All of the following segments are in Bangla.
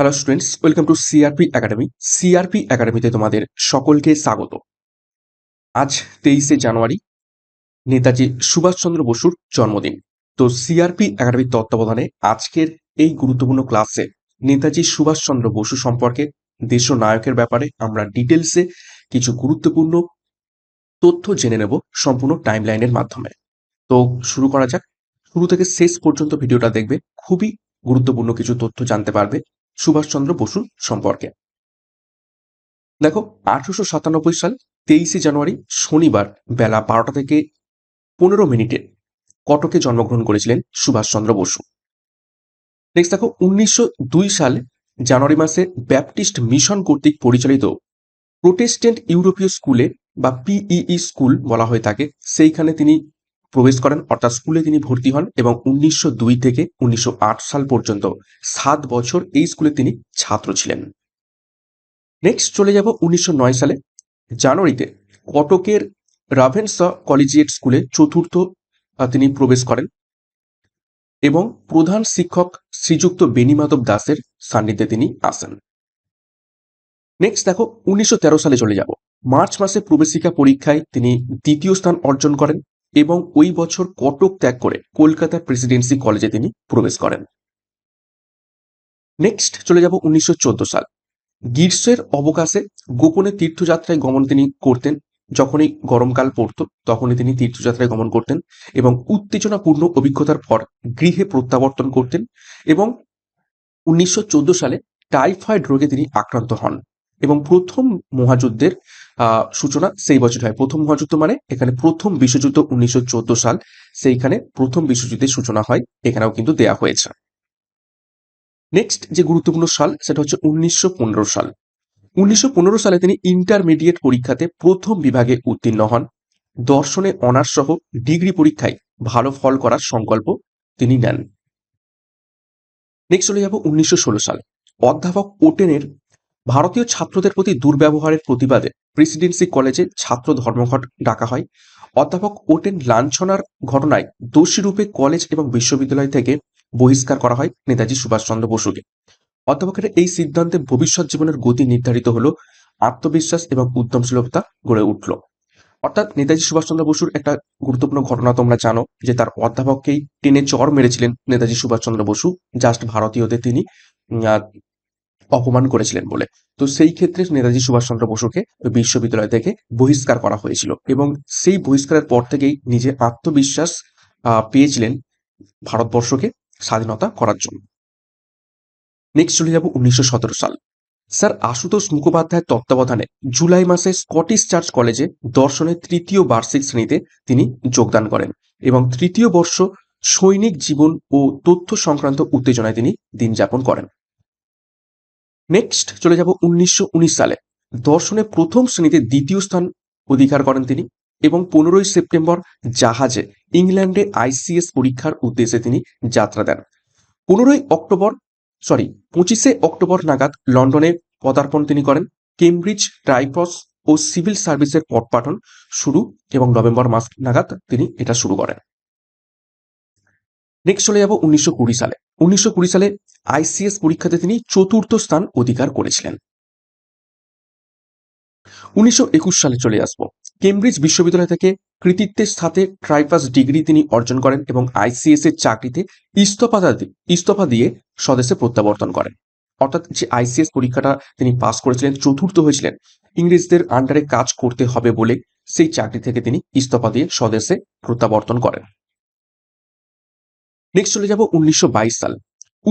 Hello students, welcome to CRP academy. CRP একাডেমিতে তোমাদের সকলকে স্বাগত। আজ 23শে জানুয়ারি, নেতাজি সুভাষচন্দ্র বসুর জন্মদিন। তো সিআরপি একাডেমির তত্ত্বাবধানে আজকের এই গুরুত্বপূর্ণ ক্লাসে নেতাজি সুভাষচন্দ্র বসু সম্পর্কে, দেশ ও নায়কের ব্যাপারে আমরা ডিটেলসে কিছু গুরুত্বপূর্ণ তথ্য জেনে নেব সম্পূর্ণ টাইমলাইনের মাধ্যমে। তো শুরু করা যাক। শুরু থেকে শেষ পর্যন্ত ভিডিওটা দেখবে, খুবই গুরুত্বপূর্ণ কিছু তথ্য জানতে পারবে সুভাষচন্দ্র বসু সম্পর্কে। দেখো, 1897 সাল 23শে জানুয়ারি শনিবার বেলা 12টা থেকে 15 মিনিটে কটকে জন্মগ্রহণ করেছিলেন সুভাষচন্দ্র বসু। নেক্সট দেখো, 1902 সালে জানুয়ারি মাসে ব্যাপটিস্ট মিশন কর্তৃক পরিচালিত প্রোটেস্ট্যান্ট ইউরোপীয় স্কুলে বা পিইই স্কুল বলা হয়ে থাকে, সেইখানে তিনি প্রবেশ করেন, অর্থাৎ স্কুলে তিনি ভর্তি হন এবং 1902 থেকে 1908 সাল পর্যন্ত 7 বছর এই স্কুলে তিনি ছাত্র ছিলেন। নেক্সট চলে যাব 1909 সালে জানুয়ারিতে কটকের রাভেনশা কলেজিয়েট স্কুলে চতুর্থ তিনি প্রবেশ করেন এবং প্রধান শিক্ষক শ্রীযুক্ত বেণীমাধব দাসের সান্নিধ্যে তিনি আসেন। নেক্সট দেখো, 1913 সালে চলে যাব। মার্চ মাসে প্রবেশিকা পরীক্ষায় তিনি দ্বিতীয় স্থান অর্জন করেন এবং ওই বছর কটক ত্যাগ করে কলকাতা প্রেসিডেন্সি কলেজে তিনি প্রবেশ করেন। নেক্সট চলে যাব 1914 সাল। গ্রীষ্মের অবকাশে গোপনে তীর্থযাত্রায় গমন তিনি করতেন। যখনই গরমকাল পড়তো তখনই তিনি তীর্থযাত্রায় গমন করতেন এবং উত্তেজনাপূর্ণ অভিজ্ঞতার পর গৃহে প্রত্যাবর্তন করতেন এবং 1914 সালে টাইফয়েড রোগে তিনি আক্রান্ত হন এবং প্রথম মহাযুদ্ধের সূচনা সেই বছর হয়। প্রথম মহাযুদ্ধ মানে এখানে প্রথম বিশ্বযুদ্ধ 1914 সাল, সেইখানে প্রথম বিশ্বযুদ্ধের সূচনা হয়, এখানেও কিন্তু দেয়া হয়েছে। নেক্সট যে গুরুত্বপূর্ণ সাল সেটা হচ্ছে 1915 সাল। 1915 সালে তিনি ইন্টারমিডিয়েট পরীক্ষাতে প্রথম বিভাগে উত্তীর্ণ হন। দর্শনে অনার্স সহ ডিগ্রি পরীক্ষায় ভালো ফল করার সংকল্প তিনি নেন। নেক্সট চলে যাব 1916 সাল। অধ্যাপক ওটেনের ভারতীয় ছাত্রদের প্রতি দুর্ব্যবহারের প্রতিবাদে প্রেসিডেন্সি কলেজে ছাত্র ধর্মঘট ডাকা হয়। অধ্যাপক ওটেন লাঞ্ছনার ঘটনায় দোষী রূপে কলেজ এবং বিশ্ববিদ্যালয় থেকে বহিষ্কার করা হয় নেতাজি সুভাষচন্দ্র বসুকে। অধ্যাপকের এই সিদ্ধান্তে ভবিষ্যৎ জীবনের গতি নির্ধারিত হলো, আত্মবিশ্বাস এবং উদ্যমশীলতা গড়ে উঠল। অর্থাৎ নেতাজি সুভাষচন্দ্র বসুর একটা গুরুত্বপূর্ণ ঘটনা তোমরা জানো যে তার অধ্যাপককেই টেনে চড় মেরেছিলেন নেতাজি সুভাষচন্দ্র বসু, জাস্ট ভারতীয়দের তিনি অপমান করেছিলেন বলে। তো সেই ক্ষেত্রে নেতাজি সুভাষচন্দ্র বসুকে বিশ্ববিদ্যালয় থেকে বহিষ্কার করা হয়েছিল এবং সেই বহিষ্কারের পর থেকেই নিজে আত্মবিশ্বাস পেয়েছিলেন ভারতবর্ষকে স্বাধীনতা করার জন্য। নেক্সট চলে যাব 1917 সাল। স্যার আশুতোষ মুখোপাধ্যায়ের তত্ত্বাবধানে জুলাই মাসে স্কটিশ চার্চ কলেজে দর্শনের তৃতীয় বার্ষিক শ্রেণীতে তিনি যোগদান করেন এবং তৃতীয় বর্ষ সৈনিক জীবন ও তথ্য সংক্রান্ত উত্তেজনায় তিনি দিন যাপন করেন। নেক্সট চলে যাব 1919 সালে। দর্শনে প্রথম শ্রেণীতে দ্বিতীয় স্থান অধিকার করেন তিনি এবং 15 সেপ্টেম্বর জাহাজে ইংল্যান্ডে আইসিএস পরীক্ষার উদ্দেশ্যে তিনি যাত্রা দেন। 25শে অক্টোবর নাগাদ লন্ডনে পদার্পণ তিনি করেন। কেমব্রিজ, ট্রাইপস ও সিভিল সার্ভিসের পদ পাঠন শুরু এবং নভেম্বর মাস নাগাদ তিনি এটা শুরু করেন। নেক্সট চলে যাব 1920 সালে। 1920 সালে আইসিএস পরীক্ষাতে তিনি চতুর্থ স্থান অধিকার করেছিলেন। 1921 সালে চলে আসবো। কেমব্রিজ বিশ্ববিদ্যালয় থেকে কৃতিত্বের সাথে ট্রাইপাস ডিগ্রি তিনি অর্জন করেন এবং আইসিএস এর চাকরিতে ইস্তফা দিয়ে স্বদেশে প্রত্যাবর্তন করেন। অর্থাৎ যে আইসিএস পরীক্ষাটা তিনি পাস করেছিলেন, চতুর্থ হয়েছিলেন, ইংরেজদের আন্ডারে কাজ করতে হবে বলে সেই চাকরি থেকে তিনি ইস্তফা দিয়ে স্বদেশে প্রত্যাবর্তন করেন। নেক্সট চলে যাব 1922 সাল।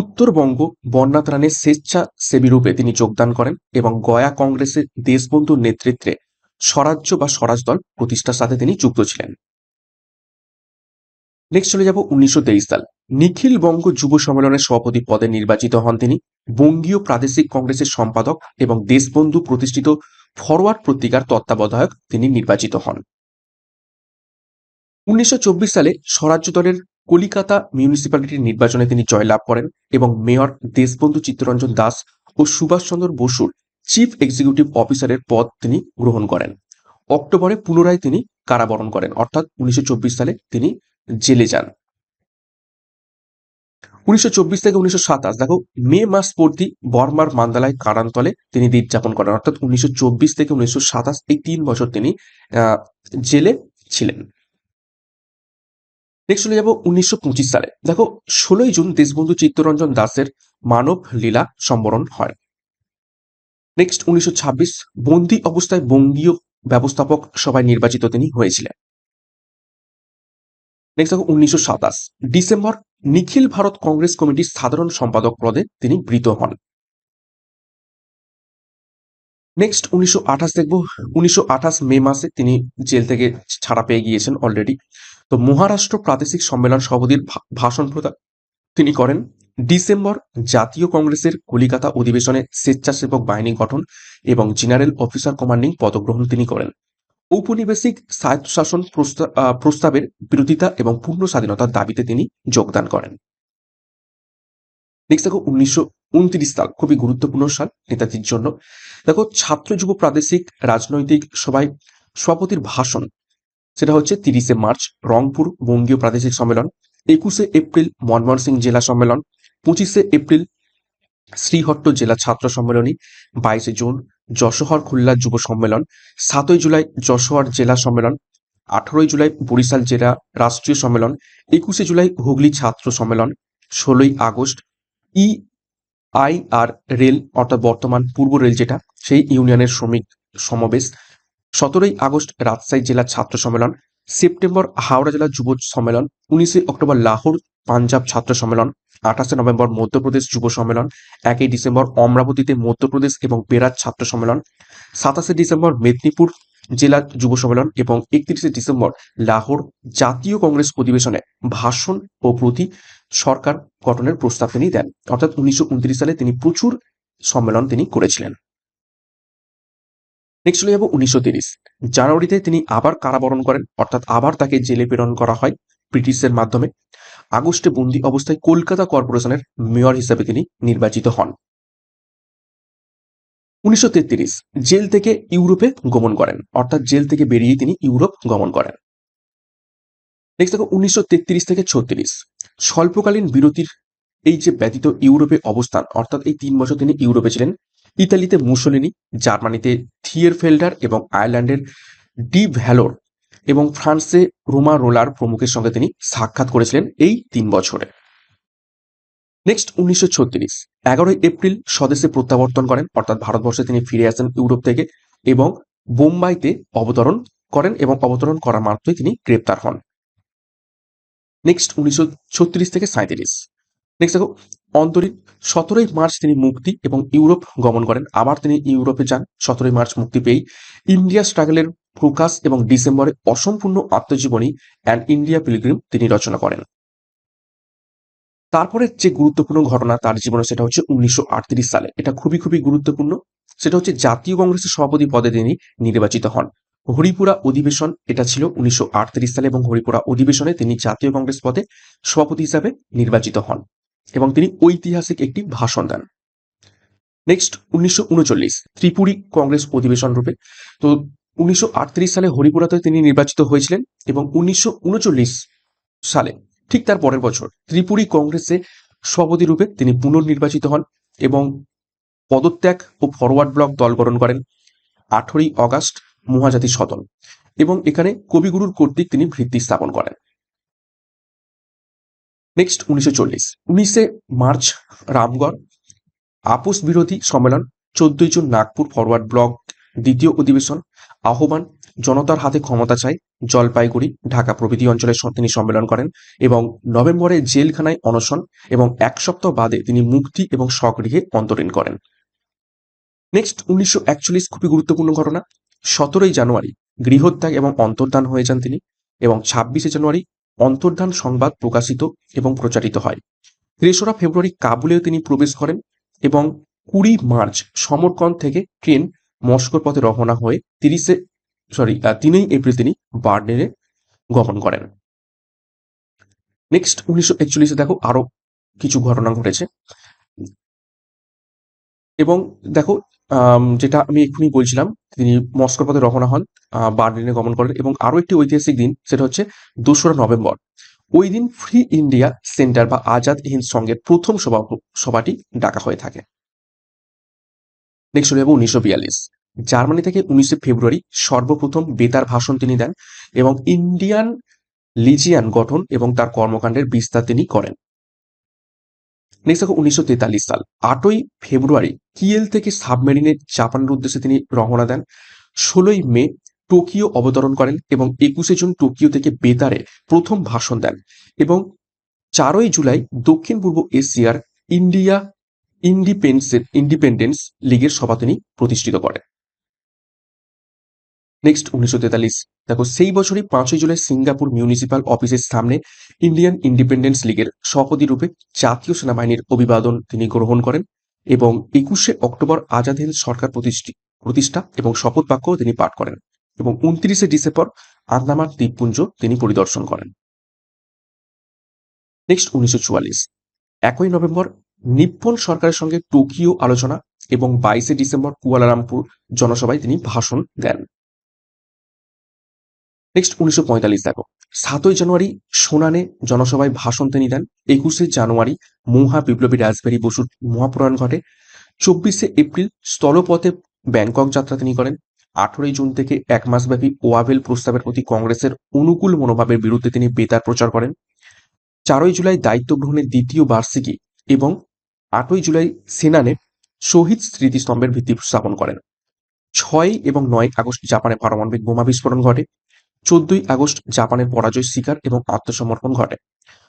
উত্তরবঙ্গ বন্যা ত্রাণের স্বেচ্ছাসেবী রূপে তিনি যোগদান করেন এবং গয়া কংগ্রেসের দেশবন্ধুর নেতৃত্বে স্বরাজ্য বা স্বরাজ দল প্রতিষ্ঠার সাথে তিনি যুক্ত ছিলেন। নেক্সট চলে যাব 1923 সাল। নিখিল বঙ্গ যুব সম্মেলনের সভাপতি পদে নির্বাচিত হন তিনি। বঙ্গীয় প্রাদেশিক কংগ্রেসের সম্পাদক এবং দেশবন্ধু প্রতিষ্ঠিত ফরওয়ার্ড পত্রিকার তত্ত্বাবধায়ক তিনি নির্বাচিত হন। 1924 সালে স্বরাজ্য দলের কলিকাতা মিউনিসিপ্যালিটির নির্বাচনে তিনি জয়লাভ করেন এবং মেয়র দেশবন্ধু চিত্তরঞ্জন দাস ও সুভাষচন্দ্র বসুর চিফ এক্সিকিউটিভ অফিসারের পদ তিনি গ্রহণ করেন। অক্টোবরে পুনরায় তিনি কারাবরণ করেন, অর্থাৎ 1924 সালে তিনি জেলে যান। 1924 থেকে 1927 দেখো মে মাস পূর্তি বর্মার মান্দালায় কারান্তলে তিনি দ্বীপ যাপন করেন, অর্থাৎ 1924 থেকে 1927 এই 3 বছর তিনি জেলে ছিলেন। নেক্সট চলে যাবো 1925 সালে। দেখো 16ই জুন দেশবন্ধু চিত্তরঞ্জন দাসের মানব লীলা সম্বরণ হয়। নেক্সট 1926 বন্দি অবস্থায় বঙ্গীয় ব্যবস্থাপক সভায় নির্বাচিত তিনি হয়েছিলেন। নেক্সট দেখো 1927 ডিসেম্বর নিখিল ভারত কংগ্রেস কমিটির সাধারণ সম্পাদক পদে তিনি বৃত হন। নেক্সট 1928 দেখবো 1928 মে মাসে তিনি জেল থেকে ছাড়া পেয়ে গিয়েছেন অলরেডি। তো মহারাষ্ট্র প্রাদেশিক সম্মেলন সভাপতির ভাষণ প্রদান তিনি করেন। ডিসেম্বর জাতীয় কংগ্রেসের কলিকাতা অধিবেশনে স্বেচ্ছাসেবক বাহিনী গঠন এবং জেনারেল অফিসার কমান্ডিং পদগ্রহণ তিনি করেন। ঔপনিবেশিক স্বায়ত্তশাসন প্রস্তাবের বিরোধিতা এবং পূর্ণ স্বাধীনতার দাবিতে তিনি যোগদান করেন। নেক্সট দেখো 1929 সাল, খুবই গুরুত্বপূর্ণ সাল নেতাজির জন্য। দেখো ছাত্র যুব প্রাদেশিক রাজনৈতিক সভায় সভাপতির ভাষণ, সেটা হচ্ছে 30শে মার্চ রংপুর বঙ্গীয় প্রাদেশিক সম্মেলন, 21শে এপ্রিল মনমোহন সিং জেলা সম্মেলন, 25শে এপ্রিল শ্রীহট্ট জেলা ছাত্র সম্মেলনী, 22শে জুন যশোহর খুলনা যুব সম্মেলন, 7ই জুলাই যশোহর জেলা সম্মেলন, 18ই জুলাই বরিশাল জেলা রাষ্ট্রীয় সম্মেলন, 21শে জুলাই হুগলি ছাত্র সম্মেলন, 16ই আগস্ট আই আর রেল অর্থাৎ বর্তমান পূর্ব রেল যেটা সেই ইউনিয়নের শ্রমিক সমাবেশ, 17ই আগস্ট রাজশাহী জেলা ছাত্র সম্মেলন, সেপ্টেম্বর হাওড়া জেলা যুব সম্মেলন, 19শে অক্টোবর লাহোর পাঞ্জাব ছাত্র সম্মেলন, 28শে নভেম্বর মধ্যপ্রদেশ যুব সম্মেলন, 1ই ডিসেম্বর অমরাবতীতে মধ্যপ্রদেশ এবং বেরাত ছাত্র সম্মেলন, 27শে ডিসেম্বর মেদিনীপুর জেলা যুব সম্মেলন এবং 31শে ডিসেম্বর লাহোর জাতীয় কংগ্রেস অধিবেশনে ভাষণ ও প্রতি সরকার গঠনের প্রস্তাব তিনি দেন। অর্থাৎ 1929 সালে তিনি প্রচুর সম্মেলন তিনি করেছিলেন। নেক্সট চলে যাবো 1930 জানুয়ারিতে তিনি আবার কারাবরণ করেন, অর্থাৎ আবার তাকে জেলে প্রেরণ করা হয় ব্রিটিশের মাধ্যমে। আগস্টে বন্দি অবস্থায় কলকাতা কর্পোরেশনের মেয়র হিসেবে তিনি নির্বাচিত হন। 1933 জেল থেকে ইউরোপে গমন করেন, অর্থাৎ জেল থেকে বেরিয়ে তিনি ইউরোপ গমন করেন। নেক্সট দেখো 1933 থেকে 36 স্বল্পকালীন বিরতির এই যে ব্যতীত ইউরোপে অবস্থান, অর্থাৎ এই 3 বছর তিনি ইউরোপে ছিলেন। ইতালিতে মুসোলিনি, জার্মানিতে থিয়েরফেল্ডার এবং আয়ারল্যান্ডের ডি ভ্যালোর এবং ফ্রান্সে রোমা রোলার প্রমুখের সঙ্গে তিনি সাক্ষাৎ করেছিলেন এই 3 বছরে। নেক্সট 1936 11ই এপ্রিল স্বদেশে প্রত্যাবর্তন করেন, অর্থাৎ ভারতবর্ষে তিনি ফিরে আসেন ইউরোপ থেকে এবং বোম্বাইতে অবতরণ করেন এবং অবতরণ করা মাত্রই তিনি গ্রেপ্তার হন। নেক্সট 1936 থেকে 37 নেক্সট দেখো অন্তরীণ 17ই মার্চ তিনি মুক্তি এবং ইউরোপ গমন করেন, আবার তিনি ইউরোপে যান 17ই মার্চ মুক্তি পেয়ে। ইন্ডিয়া স্ট্রাগলের প্রকাশ এবং ডিসেম্বরে অসম্পূর্ণ আত্মজীবনী অ্যান্ড ইন্ডিয়া পিলগ্রিম তিনি রচনা করেন। তারপরে যে গুরুত্বপূর্ণ ঘটনা তার জীবনে সেটা হচ্ছে 1938 সালে, এটা খুবই খুবই গুরুত্বপূর্ণ। সেটা হচ্ছে জাতীয় কংগ্রেসের সভাপতি পদে তিনি নির্বাচিত হন। হরিপুরা অধিবেশন এটা ছিল 1938 সালে এবং হরিপুরা অধিবেশনে তিনি জাতীয় কংগ্রেস পদে সভাপতি হিসাবে নির্বাচিত হন এবং তিনি ঐতিহাসিক একটি ভাষণ দেন। নেক্সট 1939 ত্রিপুরী কংগ্রেস অধিবেশন রূপে। তো 1938 সালে হরিপুরাতে তিনি নির্বাচিত হয়েছিলেন এবং 1939 সালে ঠিক তার পরের বছর ত্রিপুরী কংগ্রেসে সভাপতি রূপে তিনি পুনর্নির্বাচিত হন এবং পদত্যাগ ও ফরওয়ার্ড ব্লক দল গঠন করেন 18ই অগাস্ট মহাজাতি সদন এবং এখানে কবিগুরুর কর্তৃক তিনি ভিত্তি স্থাপন করেন। নেক্সট 1940 19শে মার্চ রামগড় আপোষ বিরোধী সম্মেলন, 14ই জুন নাগপুর ফরওয়ার্ড ব্লক দ্বিতীয় অধিবেশন আহ্বান, জনতার হাতে ক্ষমতা চাই জলপাইগুড়ি ঢাকা প্রভৃতি অঞ্চলে তিনি সম্মেলন করেন এবং নভেম্বরে জেলখানায় অনশন এবং 1 সপ্তাহ বাদে তিনি মুক্তি এবং স্বগৃহে অন্তরীণ করেন। নেক্সট 1941 খুবই গুরুত্বপূর্ণ ঘটনা, 17ই জানুয়ারি গৃহত্যাগ এবং অন্তর্ধান হয়ে যান তিনি এবং 26শে জানুয়ারি অন্তর্ধান সংবাদ প্রকাশিত এবং প্রচারিত হয়। 3রা ফেব্রুয়ারি কাবুলেও তিনি প্রবেশ করেন এবং 20 মার্চ সমরকন্দ থেকে ট্রেন মস্কোর পথে রওনা হয়ে 3ই এপ্রিল তিনি বার্লিনে গমন করেন। নেক্সট 1941 দেখো আরো কিছু ঘটনা ঘটেছে এবং দেখো যেটা আমি এক্ষুনি বলছিলাম তিনি মস্কোর পথে রওনা হন, বার্লিনে গমন করেন এবং আরো একটি ঐতিহাসিক দিন সেটা হচ্ছে 2রা নভেম্বর ওই দিন ফ্রি ইন্ডিয়া সেন্টার বা আজাদ হিন্দ সংঘের প্রথম সভাটি ডাকা হয়ে থাকে। নেক্সট চলে যাবো 1942। জার্মানি থেকে 19 ফেব্রুয়ারি সর্বপ্রথম বেতার ভাষণ তিনি দেন এবং ইন্ডিয়ান লিজিয়ান গঠন এবং তার কর্মকাণ্ডের বিস্তার তিনি করেন। নেক্সট দেখো 1943 সাল 8ই ফেব্রুয়ারি কিয়েল থেকে সাবমেরিনে জাপানের উদ্দেশ্যে তিনি রওনা দেন। 16ই মে টোকিও অবতরণ করেন এবং 21শে জুন টোকিও থেকে বেতারে প্রথম ভাষণ দেন এবং 4ই জুলাই দক্ষিণ পূর্ব এশিয়ার ইন্ডিয়া ইন্ডিপেন্ডেন্স লীগের সভা তিনি প্রতিষ্ঠিত করেন। নেক্সট 1943 দেখো সেই বছরই 5ই জুলাই সিঙ্গাপুর মিউনিসিপাল অফিসের সামনে ইন্ডিয়ান ইন্ডিপেন্ডেন্স লীগের সভাপতি রূপে জাতীয় সেনাবাহিনীর অভিবাদন তিনি গ্রহণ করেন এবং 21শে অক্টোবর আজাদ হিন্দ সরকার প্রতিষ্ঠা এবং শপথ বাক্য তিনি পাঠ করেন এবং 29শে ডিসেম্বর আন্দামান দ্বীপপুঞ্জ তিনি পরিদর্শন করেন। নেক্সট 1944 1ই নভেম্বর নিপ্পন সরকারের সঙ্গে টোকিও আলোচনা এবং 22শে ডিসেম্বর কুয়ালালামপুর জনসভায় তিনি ভাষণ দেন। নেক্সট 1945 দেখো 7ই জানুয়ারি সোনানে জনসভায় ভাষণ তিনি দেন। 21শে জানুয়ারি মহা বিপ্লবী রাসবিহারী বসুর মহাপ্রয়াণ ঘটে। 24শে এপ্রিল স্থলপথে ব্যাংকক যাত্রা তিনি করেন। 18ই জুন থেকে এক মাসব্যাপী ওয়াভেল প্রস্তাবের প্রতি কংগ্রেসের অনুকূল মনোভাবের বিরুদ্ধে তিনি বেতার প্রচার করেন। 4ই জুলাই দায়িত্ব গ্রহণের দ্বিতীয় বার্ষিকী এবং 8ই জুলাই সেনানে শহীদ স্মৃতিস্তম্ভের ভিত্তি স্থাপন করেন। 6 এবং 9 আগস্ট জাপানে পারমাণবিক বোমা বিস্ফোরণ ঘটে। 14ই আগস্ট জাপানের পরাজয় স্বীকার এবং আত্মসমর্পণ ঘটে।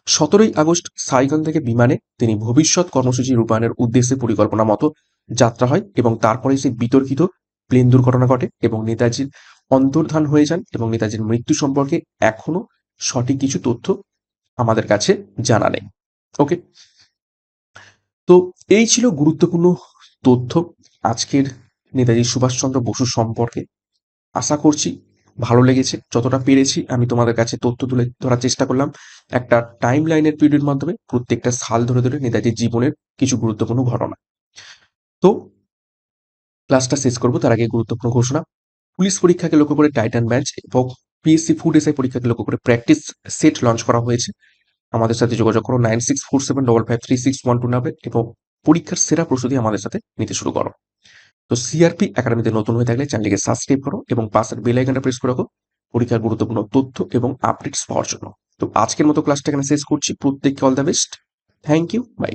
17ই আগস্ট সাইগন থেকে বিমানে তিনি ভবিষ্যৎ কর্মসূচি রূপায়ণের উদ্দেশ্যে পরিকল্পনা মতো যাত্রা হয় এবং তারপরে সেই বিতর্কিত প্লেন দুর্ঘটনা ঘটে এবং নেতাজির অন্তর্ধান হয়ে যান এবং নেতাজির মৃত্যু সম্পর্কে এখনো সঠিক কিছু তথ্য আমাদের কাছে জানা নেই। ওকে, তো এই ছিল গুরুত্বপূর্ণ তথ্য আজকের নেতাজি সুভাষচন্দ্র বসু সম্পর্কে। আশা করছি ভালো লেগেছে। যতটা পেরেছি আমি তোমাদের কাছে তথ্য তুলে ধরার চেষ্টা করলাম একটা টাইম লাইনের পিরিয়ডের মাধ্যমে প্রত্যেকটা সাল ধরে ধরে নেতাজির জীবনের কিছু গুরুত্বপূর্ণ ঘটনা। তো ক্লাসটা শেষ করবো তার আগে গুরুত্বপূর্ণ ঘোষণা। পুলিশ পরীক্ষাকে লক্ষ্য করে টাইটান ব্যাচ এবং পিএসসি ফুড এসআই পরীক্ষাকে লক্ষ্য করে প্র্যাকটিস সেট লঞ্চ করা হয়েছে। আমাদের সাথে যোগাযোগ করো 9647553612 এবং পরীক্ষার সেরা প্রস্তুতি আমাদের সাথে নিতে শুরু করো। তো সিআরপি একাডেমিতে নতুন হয়ে থাকলে চ্যানেলটিকে সাবস্ক্রাইব করো এবং পাশের বেল আইকনটা প্রেস করে রাখো পরীক্ষার গুরুত্বপূর্ণ তথ্য এবং আপডেটস পাওয়ার জন্য। তো আজকের মতো ক্লাসটা এখানে শেষ করছি। প্রত্যেককে all the best. Thank you, by.